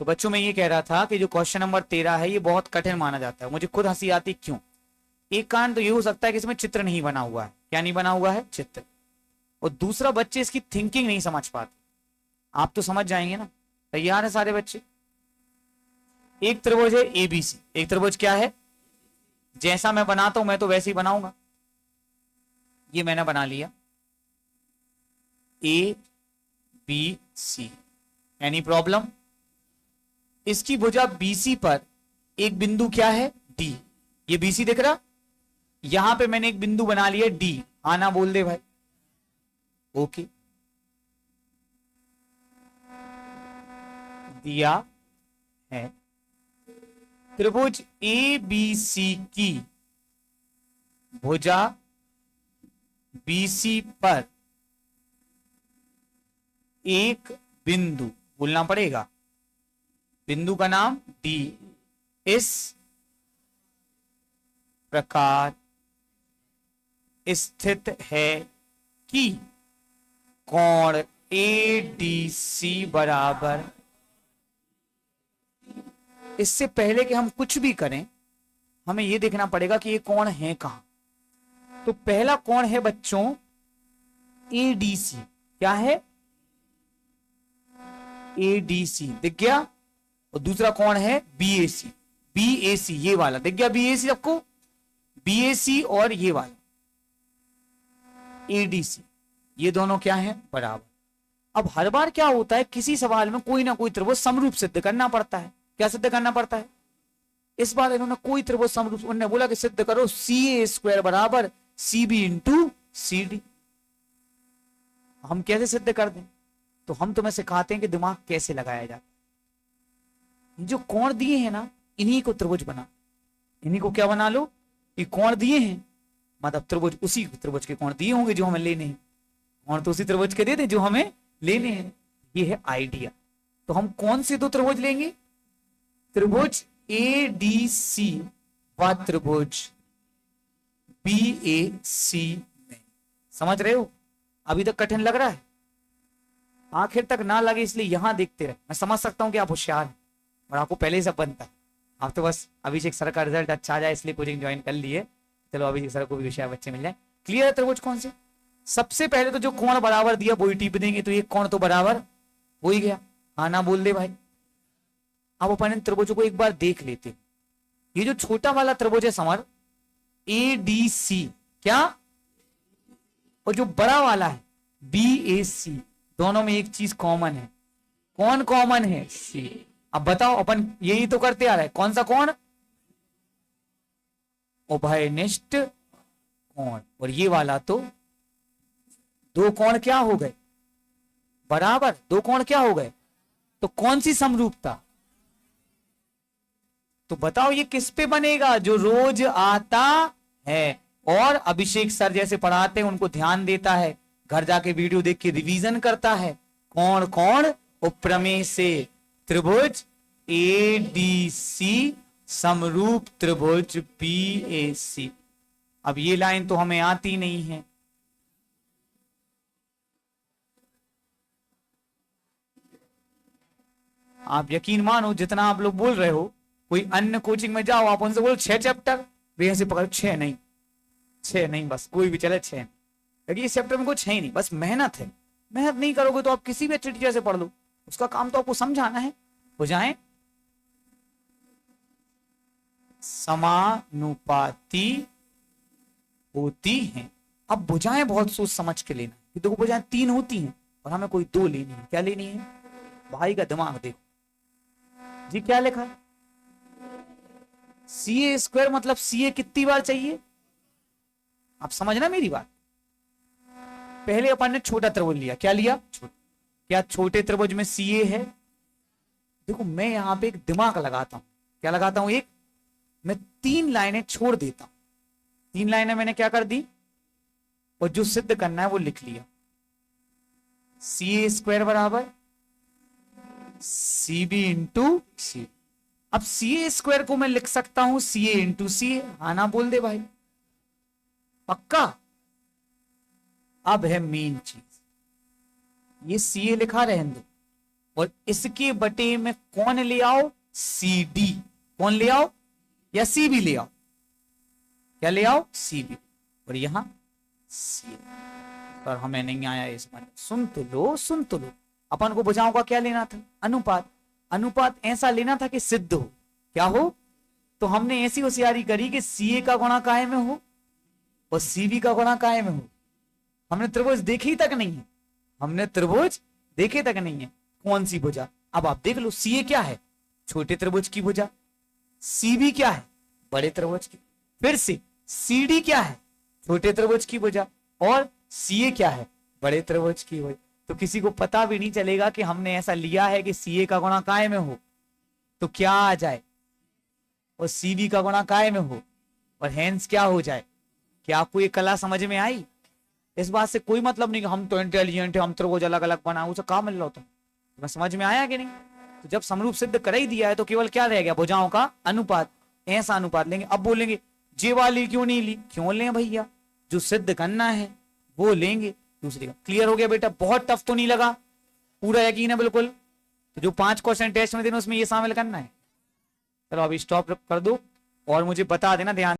तो बच्चों मैं ये कह रहा था कि जो क्वेश्चन नंबर 13 है ये बहुत कठिन माना जाता है, मुझे खुद हंसी आती क्यों। एक कारण तो ये हो सकता है कि इसमें चित्र नहीं बना हुआ है। क्या नहीं बना हुआ है? चित्र। और दूसरा, बच्चे इसकी थिंकिंग नहीं समझ पाते। आप तो समझ जाएंगे ना। तैयार है सारे बच्चे? एक त्रिभुज है एबीसी। एक त्रिभुज क्या है? जैसा मैं बनाता हूं मैं तो वैसे ही बनाऊंगा। ये मैंने बना लिया A B C. Any problem? इसकी भुजा बीसी पर एक बिंदु क्या है? डी। ये बीसी दिख रहा? यहां पे मैंने एक बिंदु बना लिया डी। आना बोल दे भाई। ओके, दिया है त्रिभुज ए बी सी की भुजा बीसी पर एक बिंदु, बोलना पड़ेगा, बिंदु का नाम डी, इस प्रकार स्थित है कि कोण एडीसी बराबर। इससे पहले कि हम कुछ भी करें हमें यह देखना पड़ेगा कि ये कोण है कहां। तो पहला कोण है बच्चों एडीसी। क्या है? एडीसी दिख गया। और दूसरा कोण है बीएसी। बीएसी ये वाला दिख गया, बीएसी सबको। बीएसी और ये वाला एडीसी, ये दोनों क्या है? बराबर। अब हर बार क्या होता है, किसी सवाल में कोई ना कोई त्रिभुज समरूप सिद्ध करना पड़ता है। क्या सिद्ध करना पड़ता है? इस बार इन्होंने कोई त्रिभुज समरूप, उन्होंने बोला कि सिद्ध करो सी ए स्क्वायर बराबर C B into C D. हम कैसे सिद्ध कर दें? तो हम तुम्हें सिखाते हैं कि दिमाग कैसे लगाया जाता है। जो कोण दिए हैं ना, इन्हीं को त्रिभुज बना, इन्हीं को क्या बना लो? ये कोण दिए हैं, मतलब त्रिभुज उसी त्रिभुज के कोण दिए होंगे जो हमें लेने हैं। कोण तो उसी त्रिभुज के दे दे जो हमें लेने हैं। ये है आइडिया। तो हम कौन से दो त्रिभुज लेंगे? त्रिभुज ए डी सी व त्रिभुज बी ए सी में। समझ रहे हो? अभी तक कठिन लग रहा है? आखिर तक ना लगे इसलिए यहां देखते रहे। मैं समझ सकता हूं कि आप होशियार हैं और आपको पहले ही सब बनता है। आप तो बस अभिषेक सर का रिजल्ट अच्छा आ जाए इसलिए कोचिंग ज्वाइन कर लिए। चलो अभिषेक सर को भी होशियार बच्चे मिल जाए। क्लियर है त्रिभुज कौन से? सबसे पहले तो जो कोण बराबर दिया वही टिप देंगे। तो एक कोण तो बराबर हो ही गया। हाँ ना बोल दे भाई। अब अपन इन त्रिभुजों को एक बार देख लेते हैं। ये जो छोटा वाला त्रिभुज है समर, ए डी सी, क्या? और जो बड़ा वाला है बी ए सी, दोनों में एक चीज कॉमन है। कौन कॉमन है? सी। अब बताओ, अपन यही तो करते आ रहे हैं। कौन सा कोण? उभयनिष्ठ कोण। और ये वाला तो दो कोण क्या हो गए? बराबर। दो कोण क्या हो गए? तो कौन सी समरूपता? तो बताओ ये किस पे बनेगा? जो रोज आता है और अभिषेक सर जैसे पढ़ाते हैं उनको ध्यान देता है, घर जाके वीडियो देख के रिवीजन करता है। कौन कौन? उपप्रमेय से त्रिभुज ए डी सी समरूप त्रिभुज बी ए सी। अब ये लाइन तो हमें आती नहीं है। आप यकीन मानो जितना आप लोग बोल रहे हो, कोई अन्य कोचिंग में जाओ आप उनसे बोलो 6 चैप्टर, वे ऐसे पकड़ो 6 नहीं, 6 नहीं, बस कोई भी चले 6। क्योंकि इस चैप्टर में कुछ है ही नहीं, बस मेहनत है। मेहनत नहीं करोगे तो आप किसी भी अच्छे टीचर से पढ़ लो, उसका काम तो आपको समझाना है। हो जाए समानुपाती होती हैं। अब भुजाएं बहुत सोच समझ के लेना। ये देखो भुजाएं 3 होती हैं और हमें कोई 2 लेनी है। क्या लेनी है? भाई का दिमाग देखो जी। क्या लिखा? सी ए स्क्वायर मतलब सी ए कितनी बार चाहिए? आप समझना मेरी बात। पहले अपन ने छोटा त्रिभुज लिया। क्या लिया? क्या छोटे त्रिभुज में सी ए है? देखो मैं यहां पे एक दिमाग लगाता हूं। क्या लगाता हूं? एक मैं 3 लाइनें छोड़ देता हूं। 3 लाइनें मैंने क्या कर दी और जो सिद्ध करना है वो लिख लिया। सी ए स्क्वायर बराबर सी बी इंटू सी। अब सी ए स्क्वायर को मैं लिख सकता हूं सी ए इंटू सी ए। आना बोल दे भाई। पक्का? अब है मेन चीज, ये सी ए लिखा रहने दो और इसके बटे में कौन ले आओ, सी डी। कौन ले आओ, या सी बी ले आओ, क्या ले आओ, सी बी। और यहां सी, पर हमें नहीं आया इसमें। सुन तो लो, सुन तो लो। अपन को भुजाओं का क्या लेना था, अनुपात। अनुपात ऐसा लेना था कि सिद्ध हो, क्या हो। तो हमने ऐसी होशियारी करी कि सी का गुणा काय में हो और सी बी का गुणा काय में हो। हमने त्रिभुज देखी तक नहीं है, हमने त्रिभुज देखे तक नहीं है। कौन सी भुजा, अब आप देख लो, सी क्या है, छोटे त्रिभुज की भुजा। सी बी क्या है, बड़े त्रिभुज की। फिर से सी डी क्या है, छोटे त्रिभुज की भुजा। और सी ए क्या है, बड़े त्रिभुज की भुजा। तो किसी को पता भी नहीं चलेगा कि हमने ऐसा लिया है कि सी ए का गुणा काय में हो तो क्या आ जाए, और सी बी का गुणा काय में हो और हैंस क्या हो जाए। क्या आपको ये कला समझ में आई। इस बात से कोई मतलब नहीं कि हम तो इंटेलिजेंट है, हम त्रिभुज अलग अलग बनाओ, उसे कहा मिल रहा हो तुम्हें समझ में आया कि नहीं। तो जब समरूप सिद्ध कर ही दिया है तो केवल क्या रह गया, भुजाओं का अनुपात। ऐसा अनुपात लेंगे। अब बोलेंगे जे वाली क्यों नहीं ली, क्यों लें भैया, जो सिद्ध करना है वो लेंगे दूसरी का। क्लियर हो गया बेटा, बहुत टफ तो नहीं लगा, पूरा यकीन है बिल्कुल। तो जो 5 क्वेश्चन टेस्ट में देना उसमें ये शामिल करना है। चलो अभी स्टॉप कर दो और मुझे बता देना ध्यान